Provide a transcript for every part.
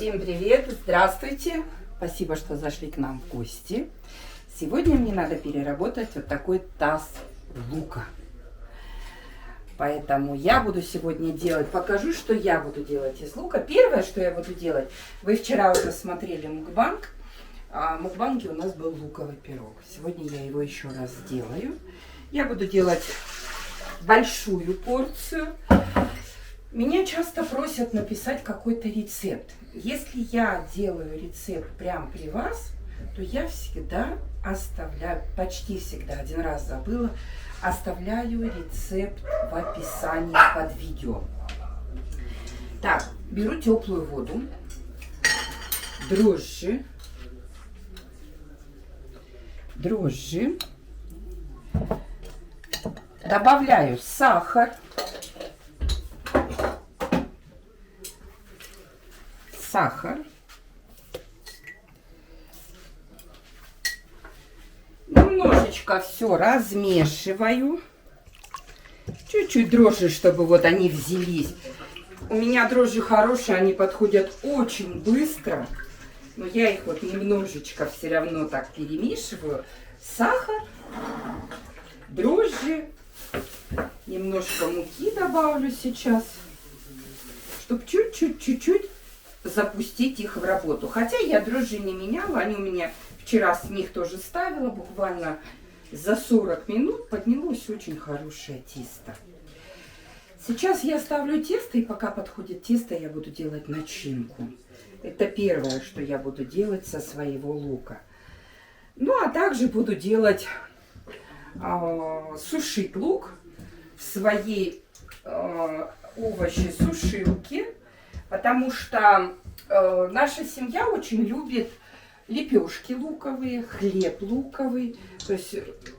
Всем привет! Здравствуйте! Спасибо, что зашли к нам в гости. Сегодня мне надо переработать вот такой таз лука. Поэтому я буду сегодня делать, покажу, что я буду делать из лука. Первое, что я буду делать, вы вчера уже смотрели мукбанг. А в мукбанге у нас был луковый пирог. Сегодня я его еще раз сделаю. Я буду делать большую порцию. Меня часто просят написать какой-то рецепт. Если я делаю рецепт прямо при вас, то я всегда оставляю, почти всегда, один раз забыла, оставляю рецепт в описании под видео. Так, беру теплую воду, дрожжи, добавляю сахар, немножечко все размешиваю, чуть-чуть дрожжи, чтобы вот они взялись. У меня дрожжи хорошие, они подходят очень быстро, но я их вот немножечко все равно так перемешиваю. Сахар, дрожжи, немножко муки добавлю сейчас, чтобы чуть-чуть запустить их в работу. Хотя я дрожжи не меняла, они у меня вчера с них тоже ставила, буквально за 40 минут поднялось очень хорошее тесто. Сейчас я ставлю тесто, и пока подходит тесто, я буду делать начинку. Это первое, что я буду делать со своего лука. Ну, а также буду делать, сушить лук в своей овощесушилке. Потому что наша семья очень любит лепешки луковые, хлеб луковый. То есть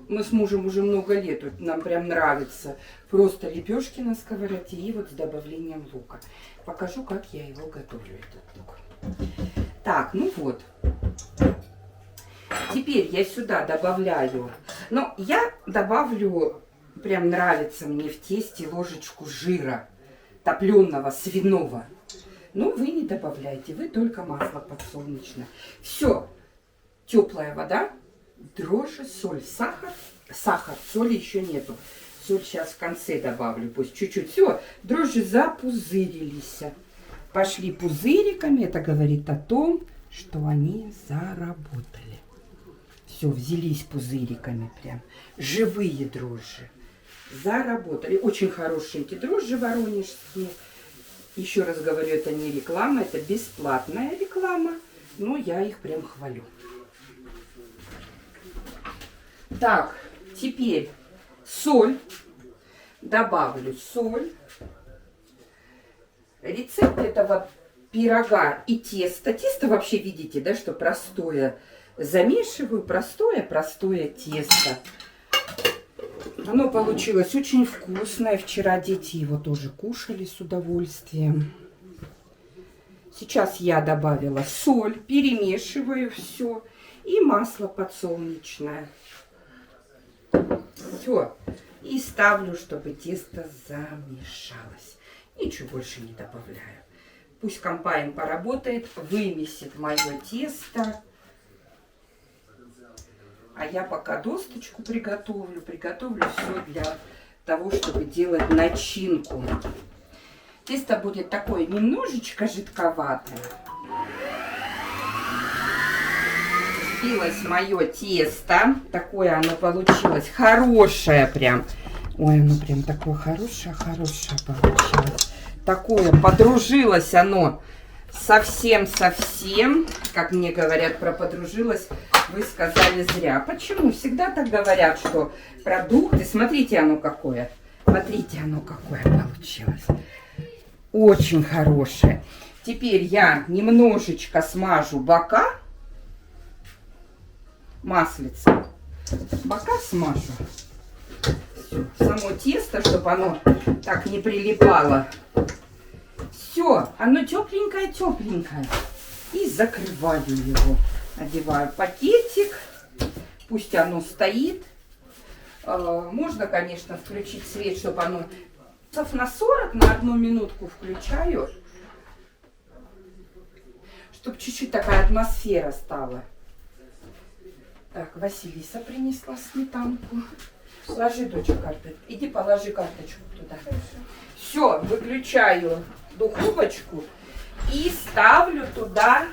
мы с мужем уже много лет, вот нам прям нравится просто лепешки на сковороде и вот с добавлением лука. Покажу, как я его готовлю, этот лук. Так, ну вот. Теперь я сюда добавляю, но я добавлю, прям нравится мне в тесте, ложечку жира топленого свиного. Но вы не добавляйте, вы только масло подсолнечное. Все, теплая вода, дрожжи, соль, сахар. Сахар, соли еще нету. Соль сейчас в конце добавлю, пусть чуть-чуть. Все, дрожжи запузырились. Пошли пузыриками, это говорит о том, что они заработали. Все, взялись пузыриками прям. Живые дрожжи. Заработали. Очень хорошие эти дрожжи воронежские. Еще раз говорю, это не реклама, это бесплатная реклама, но я их прям хвалю. Так, теперь соль. Добавлю соль. Рецепт этого пирога и теста. Тесто вообще видите, да, что простое. Замешиваю простое тесто. Оно получилось очень вкусное. Вчера дети его тоже кушали с удовольствием. Сейчас я добавила соль, перемешиваю все. И масло подсолнечное. Все. И ставлю, чтобы тесто замешалось. Ничего больше не добавляю. Пусть комбайн поработает, вымесит мое тесто. А я пока досточку приготовлю все для того, чтобы делать начинку. Тесто будет такое немножечко жидковатое. Взбилось мое тесто. Такое оно получилось. Хорошее прям. Ой, оно прям такое хорошее получилось. Такое подружилось оно. Совсем, как мне говорят про подружилась, вы сказали зря. Почему? Всегда так говорят, что продукты, смотрите оно какое получилось. Очень хорошее. Теперь я немножечко смажу бока маслицем. Бока смажу. Все. Само тесто, чтобы оно так не прилипало. Все, оно тепленькое. И закрываю его. Одеваю пакетик. Пусть оно стоит. Можно, конечно, включить свет, чтобы оно на 40, на 1 минутку включаю. Чтобы чуть-чуть такая атмосфера стала. Так, Василиса принесла сметанку. Ложи, доча, карточку. Иди положи карточку туда. Все, выключаю духовочку и ставлю туда.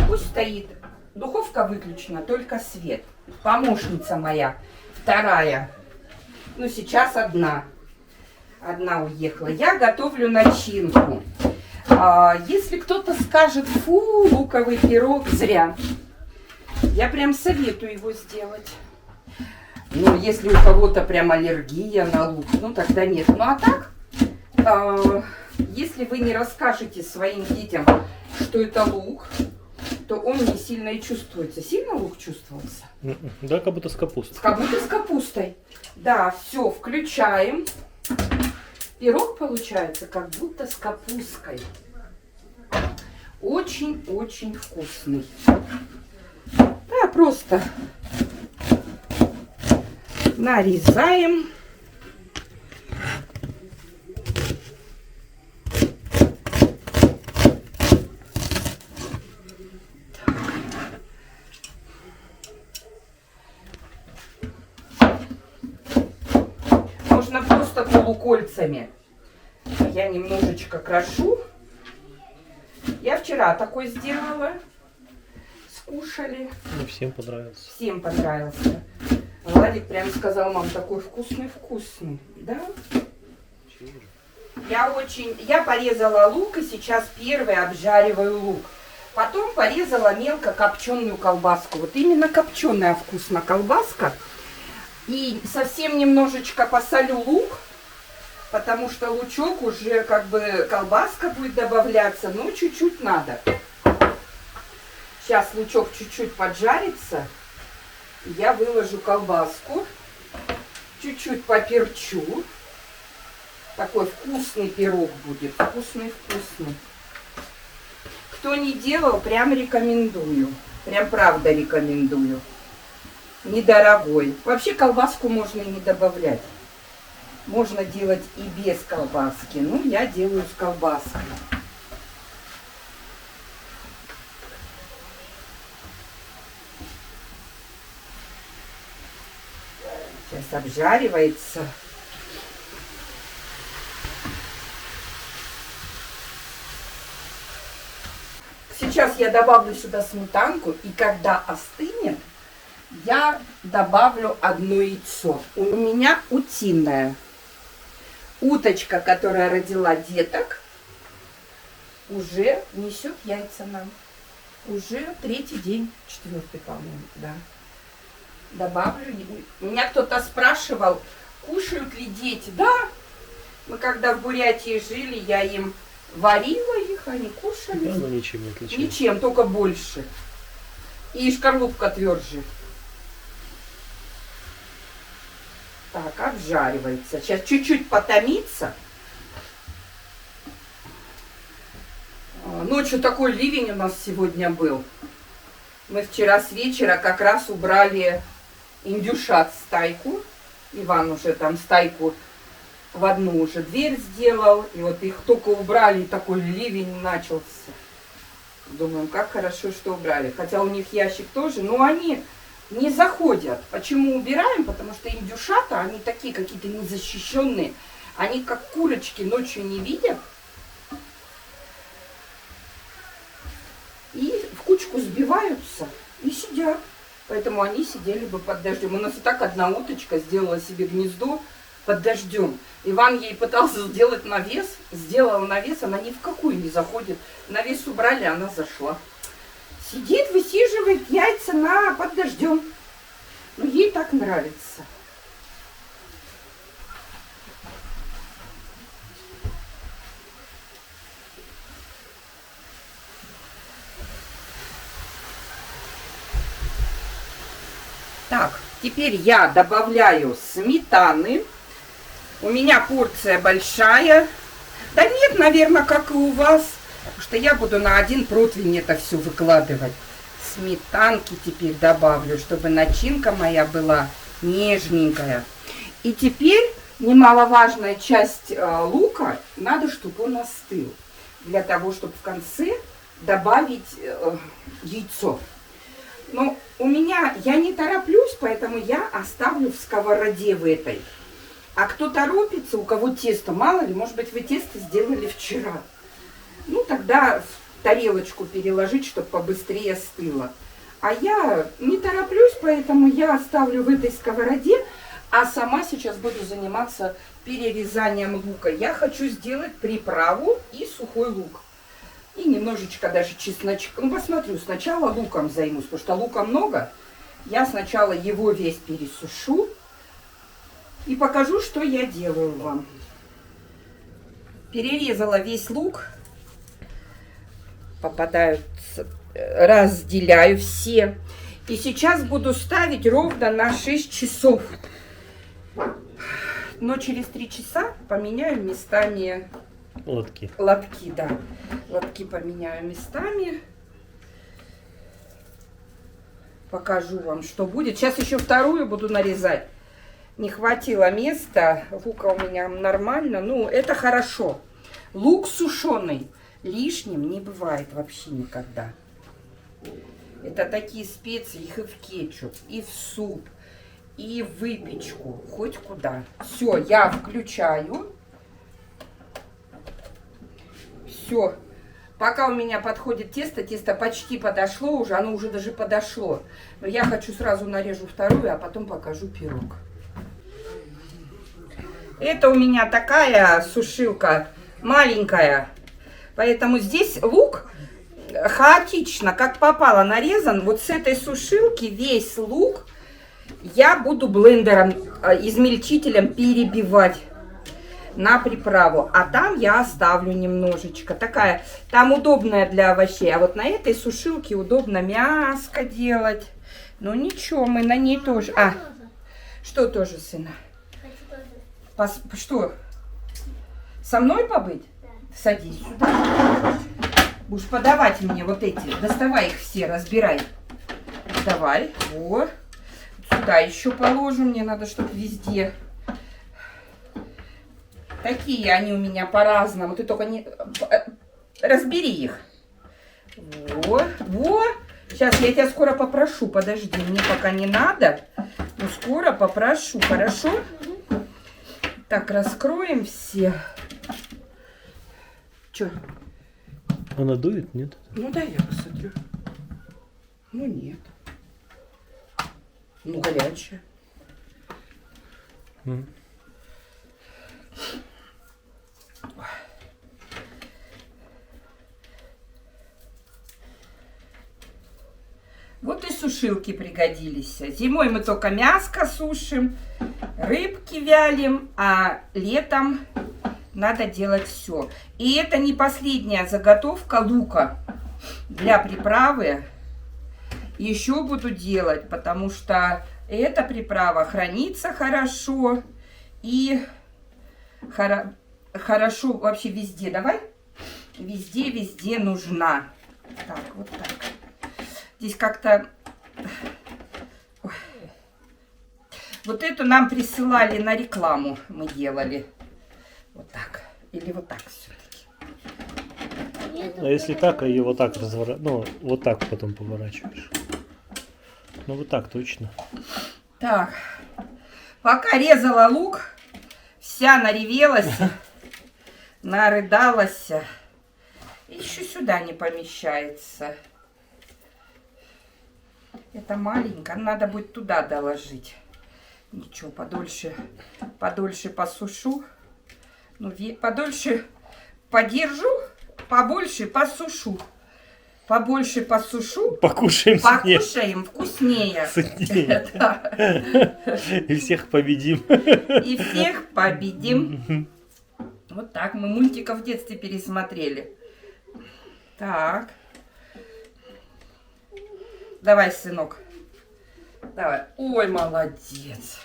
Пусть стоит. Духовка выключена, только свет. Помощница моя, вторая. Ну, сейчас одна. Одна уехала. Я готовлю начинку. Если кто-то скажет, фу, луковый пирог, зря. Я прям советую его сделать. Ну, если у кого-то прям аллергия на лук, ну, тогда нет. Ну, а так, если вы не расскажете своим детям, что это лук, то он не сильно и чувствуется. Сильно лук чувствовался? Да, как будто с капустой. Как будто с капустой. Да, все, включаем. Пирог получается как будто с капусткой. Очень-очень вкусный. Да, просто нарезаем. Можно просто полукольцами. Я немножечко крошу. Я вчера такой сделала. Скушали. Не всем понравился. Всем понравился. Владик прям сказал, мам, такой вкусный-вкусный. Да? Я порезала лук и сейчас первый обжариваю лук. Потом порезала мелко копченую колбаску. Вот именно копченая вкусная колбаска. И совсем немножечко посолю лук, потому что лучок уже как бы колбаска будет добавляться, но чуть-чуть надо. Сейчас лучок чуть-чуть поджарится. Я выложу колбаску, чуть-чуть поперчу. Такой вкусный пирог будет, вкусный-вкусный. Кто не делал, прям рекомендую. Прям правда рекомендую. Недорогой. Вообще колбаску можно и не добавлять. Можно делать и без колбаски. Ну, я делаю с колбаской. Сейчас обжаривается. Сейчас я добавлю сюда сметанку, и когда остынет, я добавлю одно яйцо. У меня утиное. Уточка, которая родила деток, уже несет яйца нам. Уже 3-й день, 4-й, по-моему, да. Добавлю. Меня кто-то спрашивал, кушают ли дети. Да, мы когда в Бурятии жили, я им варила их, они кушали. Да, но ничем не отличается. Ничем, только больше. И шкарлупка тверже. Так, обжаривается. Сейчас чуть-чуть потомится. Ночью такой ливень у нас сегодня был. Мы вчера с вечера как раз убрали индюшат в стайку. Иван уже там стайку в одну уже дверь сделал. И вот их только убрали, и такой ливень начался. Думаем, как хорошо, что убрали. Хотя у них ящик тоже, но они не заходят. Почему убираем? Потому что индюшата, они такие какие-то незащищенные. Они как курочки ночью не видят. И в кучку сбиваются и сидят. Поэтому они сидели бы под дождем. У нас и так одна уточка сделала себе гнездо под дождем. Иван ей пытался сделать навес. Сделал навес, она ни в какую не заходит. Навес убрали, она зашла. Сидит, высиживает яйца под дождем. Но ей так нравится. Так, теперь я добавляю сметаны. У меня порция большая. Да нет, наверное, как и у вас. Потому что я буду на один противень это все выкладывать. Сметанки теперь добавлю, чтобы начинка моя была нежненькая. И теперь немаловажная часть лука. Надо, чтобы он остыл. для того, чтобы в конце добавить яйцо. Но у меня, я не тороплюсь, поэтому я оставлю в сковороде в этой. А кто торопится, у кого тесто, мало ли, может быть, вы тесто сделали вчера. Ну, тогда в тарелочку переложить, чтобы побыстрее остыло. А я не тороплюсь, поэтому я оставлю в этой сковороде, а сама сейчас буду заниматься перерезанием лука. Я хочу сделать приправу и сухой лук. И немножечко даже чесночка. Ну, посмотрю, сначала луком займусь, потому что лука много. Я сначала его весь пересушу и покажу, что я делаю вам. Перерезала весь лук. Попадаются, разделяю все. И сейчас буду ставить ровно на 6 часов. Но через 3 часа поменяю местами Лотки. лотки, да. Лотки поменяю местами. Покажу вам, что будет. Сейчас еще вторую буду нарезать. Не хватило места. Лука у меня нормально. Ну, это хорошо. Лук сушеный лишним не бывает вообще никогда. Это такие специи, их и в кетчуп, и в суп, и в выпечку, хоть куда. Все, я включаю. Все. Пока у меня подходит тесто, тесто почти подошло уже, оно уже даже подошло. Но я хочу сразу нарежу вторую, а потом покажу пирог. Это у меня такая сушилка маленькая. Поэтому здесь лук хаотично, как попало, нарезан. Вот с этой сушилки весь лук я буду блендером, измельчителем перебивать на приправу. А там я оставлю немножечко. Такая, там удобная для овощей. А вот на этой сушилке удобно мяско делать. Ну ничего, мы на ней тоже. А, что тоже, сына? Что? Со мной побыть? Садись сюда. Будешь подавать мне вот эти. Доставай их все, разбирай. Давай. Вот. Сюда еще положу. Мне надо, чтобы везде. Такие они у меня по-разному. Ты только не... Разбери их. Вот. Вот. Сейчас я тебя скоро попрошу. Подожди, мне пока не надо. Но скоро попрошу. Хорошо? Так, раскроем все. Че? Она дует, нет? Ну да, я посмотрю. Ну нет. Ну горячая. Вот и сушилки пригодились. Зимой мы только мяско сушим, рыбки вялим, а летом надо делать все. И это не последняя заготовка лука для приправы. Еще буду делать, потому что эта приправа хранится хорошо и хорошо вообще везде. Давай. Везде нужна. Так, вот так. Здесь как-то... Вот эту нам присылали на рекламу. Мы делали. Вот так. Или вот так все-таки. А если так, а ее вот так разворачиваешь? Ну, вот так потом поворачиваешь. Ну, вот так точно. Так. Пока резала лук, вся наревелась, нарыдалась. Еще сюда не помещается. Это маленько, надо будет туда доложить. Ничего, подольше посушу. Ну, подольше подержу, побольше посушу. Побольше посушу. Покушаем Покушаем вкуснее. Сытнее. И всех победим. И всех победим. Вот так мы мультиков в детстве пересмотрели. Так. Давай, сынок. Давай. Ой, молодец.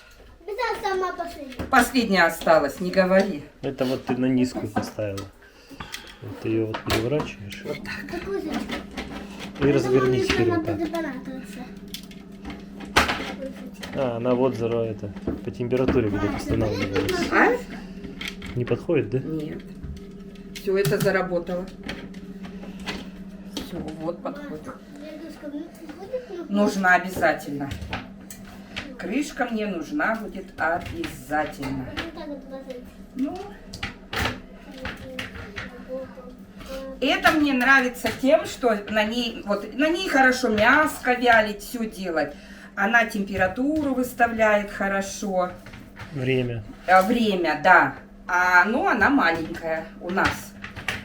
Это сама последняя. Последняя осталась, не говори. Это вот ты на низкую поставила. Вот ты ее вот переворачиваешь. Вот так. Какую зачем? И разверни теперь вот так. А, она вот это по температуре будет устанавливаться. А? Не подходит, да? Нет. Все, это заработало. Все, вот подходит. Дедушка, будет? Нужна обязательно. Крышка мне нужна будет обязательно. Вот так вот положить. Ну, это мне нравится тем, что на ней хорошо мяско вялить, все делать. Она температуру выставляет хорошо. Время. Время, да. Ну, она маленькая у нас.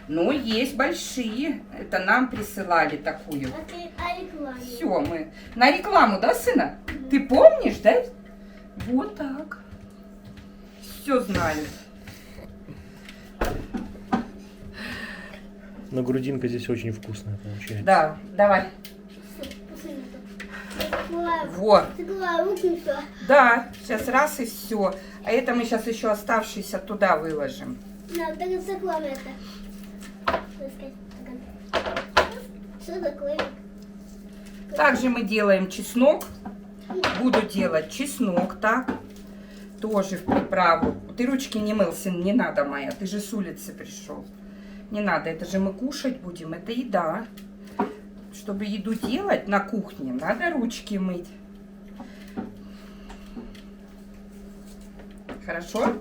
Но есть большие. Это нам присылали такую. А реклама? Все, мы на рекламу, да, сына? Ты помнишь, да? Вот так. Все знаю. Но грудинка здесь очень вкусная получается. Да, давай. Вот. Закрывай руки, все. Да, сейчас раз и все. А это мы сейчас еще оставшиеся туда выложим. Да, так закроем это. Все закроем. Также мы делаем чеснок. Буду делать чеснок, так. Тоже в приправу. Ты ручки не мыл, сын, не надо, моя. Ты же с улицы пришел. Не надо, это же мы кушать будем. Это еда. Чтобы еду делать на кухне, надо ручки мыть. Хорошо?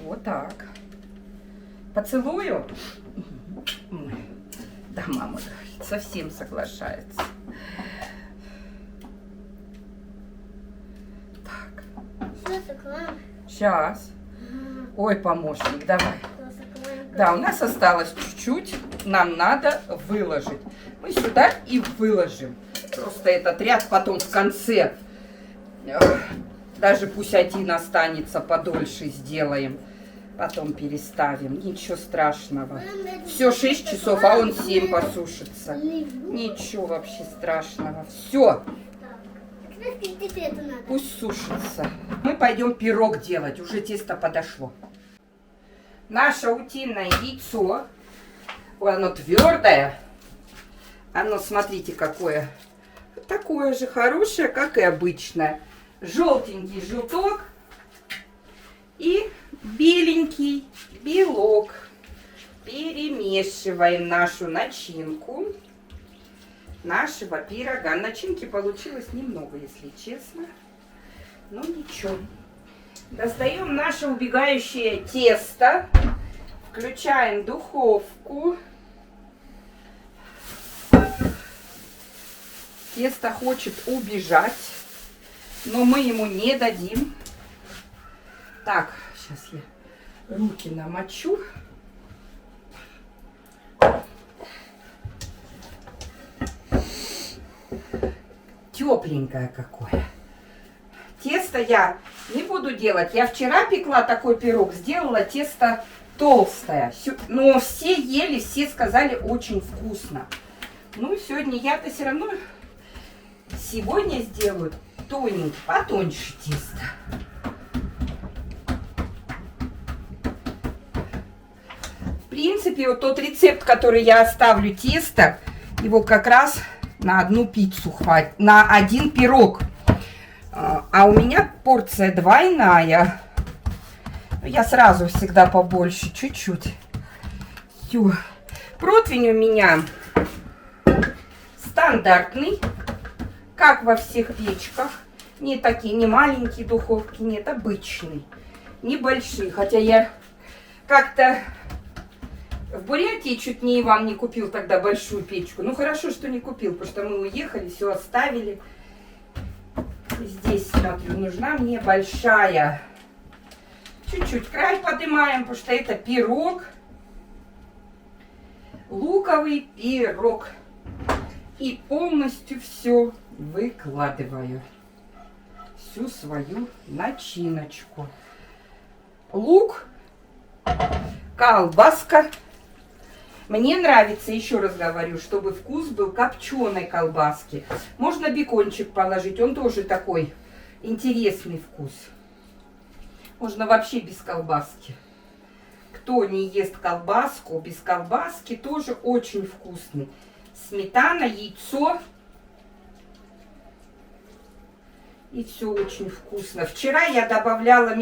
Вот так. Поцелую? Да, мама говорит, совсем соглашается. Так, Все закроем. сейчас. Ой, помощник, давай. Все закроем. Да, у нас осталось чуть-чуть. Нам надо выложить. Мы сюда и выложим. Просто этот ряд потом в конце. Даже пусть один останется подольше, сделаем. Потом переставим. Ничего страшного. Все 6 часов, а он 7 посушится. Ничего вообще страшного. Все, Это надо. пусть сушится. Мы пойдем пирог делать. Уже тесто подошло. Наше утиное яйцо. Ой, оно твердое. Оно, смотрите, какое. Такое же хорошее, как и обычное. Желтенький желток и беленький белок. Перемешиваем нашу начинку нашего пирога. Начинки получилось немного, если честно. Но ничего. Достаем наше убегающее тесто. Включаем духовку. Тесто хочет убежать, но мы ему не дадим. Так, сейчас я руки намочу. Тепленькое какое. Тесто я не буду делать. Я вчера пекла такой пирог, сделала тесто толстое. Но все ели, все сказали, очень вкусно. Ну, сегодня я-то все равно сегодня сделаю тоненький, потоньше тесто. В принципе, вот тот рецепт, который я оставлю тесто, его как раз на одну пиццу хватит, на один пирог. А у меня порция двойная. Я сразу всегда побольше, чуть-чуть. Всё. Противень у меня стандартный, как во всех печках. Не такие, не маленькие духовки, нет, обычный. Небольшие. Хотя я как-то в Бурятии чуть не вам не купил тогда большую печку. Ну хорошо, что не купил, потому что мы уехали, все оставили. Здесь, смотрю, нужна мне большая. Чуть-чуть край поднимаем, потому что это пирог. Луковый пирог. И полностью все выкладываю. Всю свою начиночку. Лук, колбаска. Мне нравится, еще раз говорю, чтобы вкус был копченой колбаски. Можно бекончик положить, он тоже такой интересный вкус. Можно вообще без колбаски. Кто не ест колбаску, без колбаски тоже очень вкусный. Сметана, яйцо. И все очень вкусно. Вчера я добавляла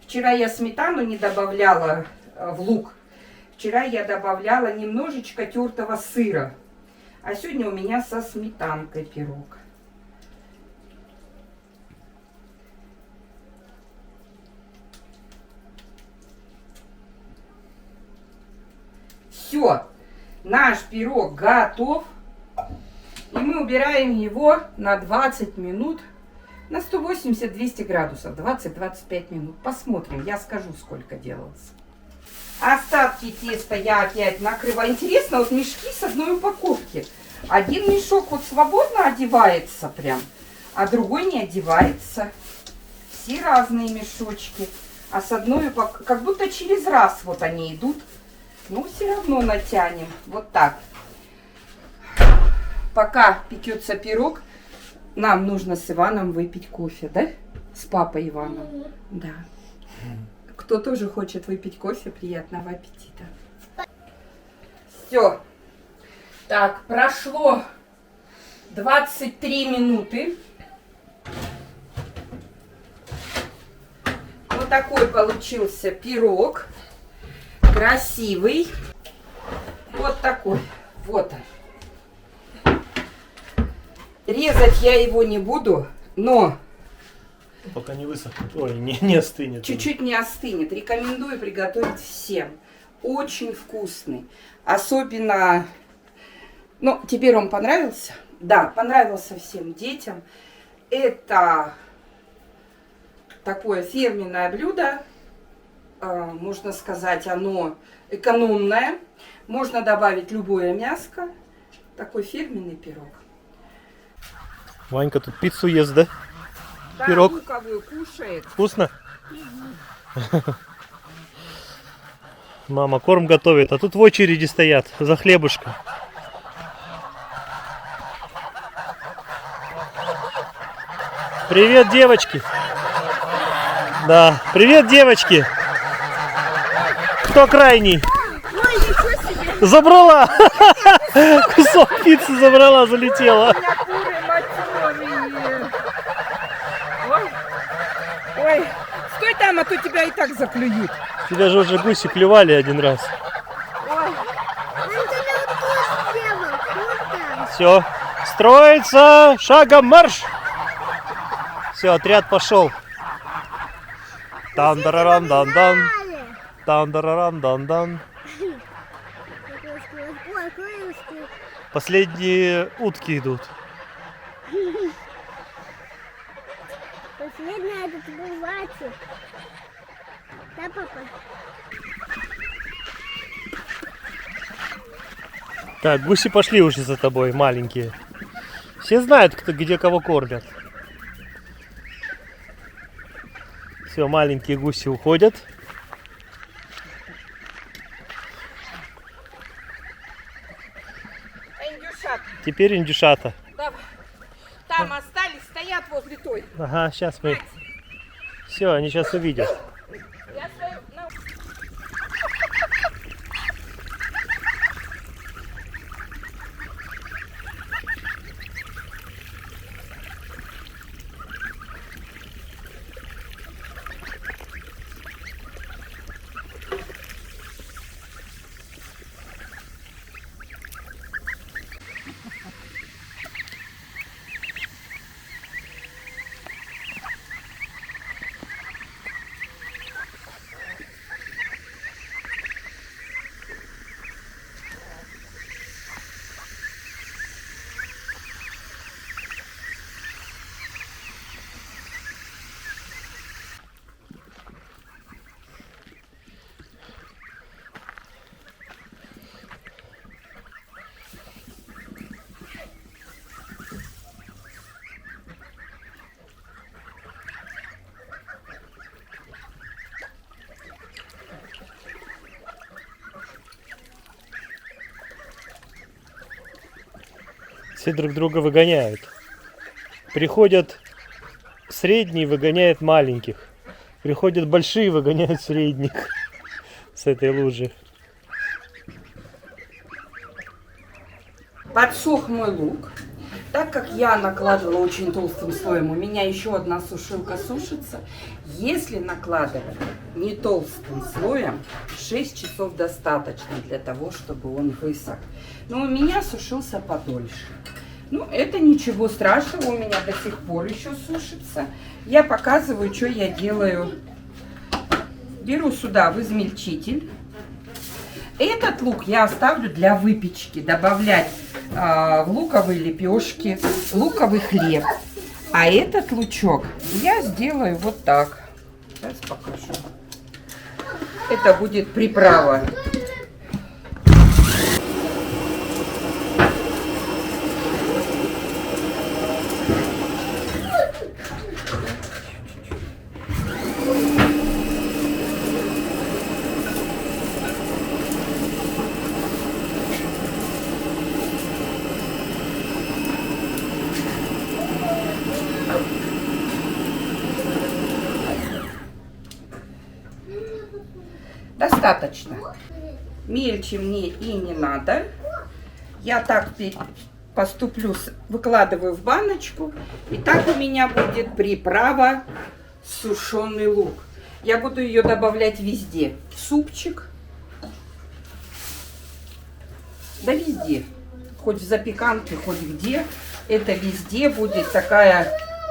вчера я сметану не добавляла в лук. Вчера я добавляла немножечко тертого сыра. А сегодня у меня со сметанкой пирог. Все, наш пирог готов. И мы убираем его на 20 минут на 180-200 градусов. 20-25 минут. Посмотрим, я скажу, сколько делалось. Остатки теста я опять накрываю. Интересно, вот мешки с одной упаковки. Один мешок вот свободно одевается прям, а другой не одевается. Все разные мешочки. А с одной упаковки, как будто через раз вот они идут. Но все равно натянем. Вот так. Пока пекется пирог, нам нужно с Иваном выпить кофе, да? С папой Иваном. Да. Кто тоже хочет выпить кофе, приятного аппетита. Все. Так, прошло 23 минуты. Вот такой получился пирог. Красивый. Вот такой. Вот он. Резать я его не буду, но Пока не высохнет. Ой, не остынет. чуть-чуть не остынет. Рекомендую приготовить всем. Очень вкусный. Особенно... Ну, теперь он понравился? Да, понравился всем детям. Это такое фирменное блюдо. Можно сказать, оно экономное. Можно добавить любое мяско. Такой фирменный пирог. Ванька тут пиццу ест, да? Да, Пирог. луковую кушает. Вкусно? Мама корм готовит, а тут в очереди стоят за хлебушком. Привет, девочки! Да, привет, девочки! Кто крайний? Забрала! Кусок пиццы забрала, залетела. Ой, стой там, а то тебя и так заклюют. Тебя же уже гуси клевали один раз. Ой, Все, строится, шагом марш! Все, отряд пошел. Тан-дараран-дан-дан. Тан-дараран-дан-дан. Последние утки идут. Последний этот был Ватик. Да, папа? Так, гуси пошли уже за тобой, маленькие. Все знают, кто, где кого кормят. Все, маленькие гуси уходят. индюшат. Теперь индюшата. Да, там остались, стоят возле той. Ага, сейчас мы... Все, они сейчас увидят. Я стою на... Все друг друга выгоняют. Приходят средние, выгоняют маленьких. Приходят большие, выгоняют средних с этой лужи. Подсох мой лук. Так как я накладывала очень толстым слоем, у меня еще одна сушилка сушится. Если накладывать не толстым слоем. 6 часов достаточно для того, чтобы он высох. Но у меня сушился подольше. Ну, это ничего страшного, у меня до сих пор еще сушится. Я показываю, что я делаю. Беру сюда в измельчитель. Этот лук я оставлю для выпечки. Добавлять в луковые лепешки, луковый хлеб. А этот лучок я сделаю вот так. Сейчас покажу. Это будет приправа. Достаточно. Мельче мне и не надо. Я так поступлю, выкладываю в баночку. И так у меня будет приправа сушеный лук. Я буду ее добавлять везде. В супчик. Да везде. Хоть в запеканке, хоть где. Это везде будет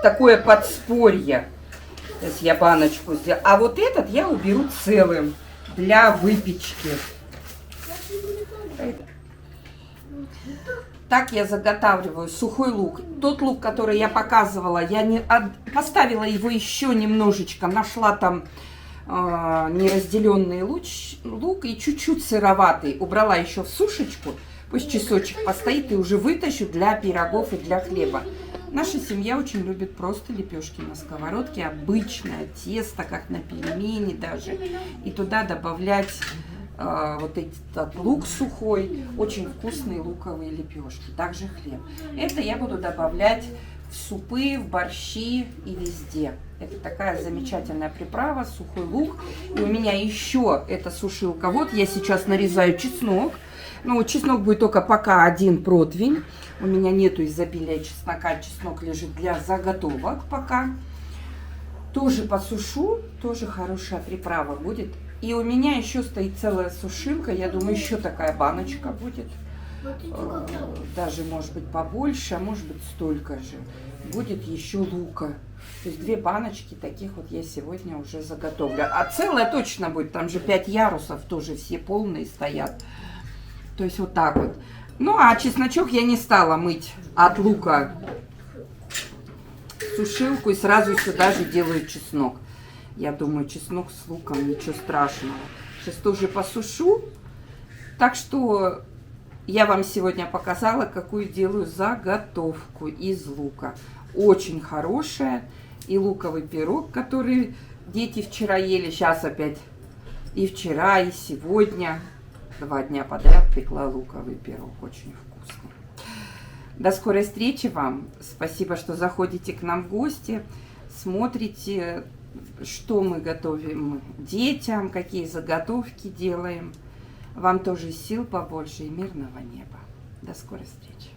такое подспорье. Сейчас я баночку сделаю. А вот этот я уберу целым для выпечки. Так я заготавливаю сухой лук. Тот лук, который я показывала, я поставила его еще немножечко. Нашла там неразделенный лук и чуть-чуть сыроватый. Убрала еще в сушечку. Пусть часочек постоит и уже вытащу для пирогов и для хлеба. Наша семья очень любит просто лепешки на сковородке. Обычное тесто, как на пельмени даже. И туда добавлять вот этот лук сухой. Очень вкусные луковые лепешки. Также хлеб. Это я буду добавлять в супы, в борщи и везде. Это такая замечательная приправа, сухой лук. И у меня еще эта сушилка. Вот я сейчас нарезаю чеснок. Ну, чеснок будет только пока один противень. У меня нету изобилия чеснока. Чеснок лежит для заготовок пока. Тоже посушу. Тоже хорошая приправа будет. И у меня еще стоит целая сушилка. Я думаю, еще такая баночка будет. Даже, может быть, побольше, а может быть, столько же. Будет еще лука. То есть 2 баночки таких вот я сегодня уже заготовлю. А целая точно будет. Там же 5 ярусов тоже все полные стоят. То есть вот так вот. Ну, а чесночок я не стала мыть от лука сушилку и сразу сюда же делаю чеснок. Я думаю, чеснок с луком, ничего страшного. Сейчас тоже посушу. Так что я вам сегодня показала, какую делаю заготовку из лука. Очень хорошая. И луковый пирог, который дети вчера ели. Сейчас опять и вчера, и сегодня. 2 дня подряд пекла луковый пирог. Очень вкусный. До скорой встречи вам. Спасибо, что заходите к нам в гости. Смотрите, что мы готовим детям, какие заготовки делаем. Вам тоже сил побольше и мирного неба. До скорой встречи.